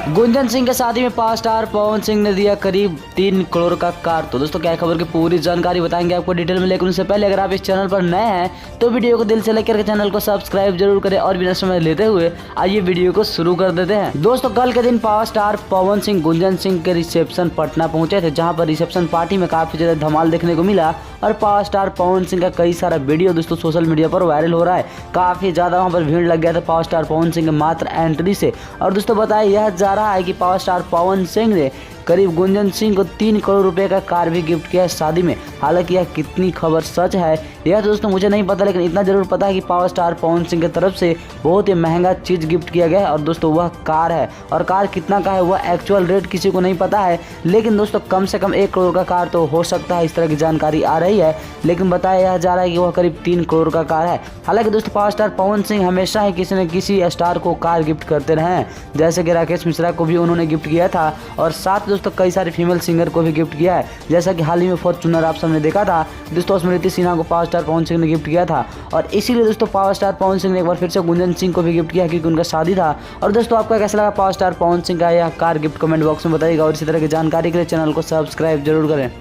गुंजन सिंह के शादी में पावर स्टार पवन सिंह ने दिया करीब 3 करोड़ का कार। तो दोस्तों क्या खबर की पूरी जानकारी बताएंगे आपको डिटेल में, लेकिन उससे पहले अगर आप इस चैनल पर नए हैं तो वीडियो को दिल से लेकर के चैनल को सब्सक्राइब जरूर करें। और बिना समय लेते हुए आइए वीडियो को शुरू कर देते हैं। दोस्तों कल के दिन पावर स्टार पवन सिंह गुंजन सिंह के रिसेप्शन पटना पहुंचे थे, जहाँ पर रिसेप्शन पार्टी में काफी ज्यादा धमाल देखने को मिला। और पावर स्टार पवन सिंह का कई सारा वीडियो दोस्तों सोशल मीडिया पर वायरल हो रहा है। काफी ज्यादा वहाँ पर भीड़ लग गया था पावर स्टार पवन सिंह के मात्र एंट्री से। और दोस्तों बताया यह जा रहा है कि पावर स्टार पवन सिंह ने करीब गुंजन सिंह को 3 करोड़ रुपए का कार भी गिफ्ट किया है शादी में। हालांकि यह कितनी खबर सच है यह दोस्तों मुझे नहीं पता, लेकिन इतना जरूर पता है कि पावर स्टार पवन सिंह की तरफ से बहुत ही महंगा चीज गिफ्ट किया गया है। और दोस्तों वह कार है, और कार कितना का है वह एक्चुअल रेट किसी को नहीं पता है, लेकिन दोस्तों कम से कम 1 करोड़ का कार तो हो सकता है, इस तरह की जानकारी आ रही है। लेकिन बताया जा रहा है कि वह करीब 3 करोड़ का कार है। हालांकि दोस्तों पावर स्टार पवन सिंह हमेशा ही किसी न किसी स्टार को कार गिफ्ट करते रहे हैं, जैसे कि राकेश मिश्रा को भी उन्होंने गिफ्ट किया था, और साथ दोस्तों कई सारे फीमेल सिंगर को भी गिफ्ट किया है, जैसा कि हाल ही में फॉर्च्यूनर आप सबने देखा था दोस्तों स्मृति सिन्हा को पावर स्टार पवन सिंह ने गिफ्ट किया था। और इसीलिए दोस्तों पावर स्टार पवन सिंह ने एक बार फिर से गुंजन सिंह को भी गिफ्ट किया क्योंकि उनका शादी था। और दोस्तों आपका कैसा लगा पावर स्टार पवन सिंह का यह कार गिफ्ट कमेंट बॉक्स में बताइएगा। और इसी तरह की जानकारी के लिए चैनल को सब्सक्राइब जरूर करें।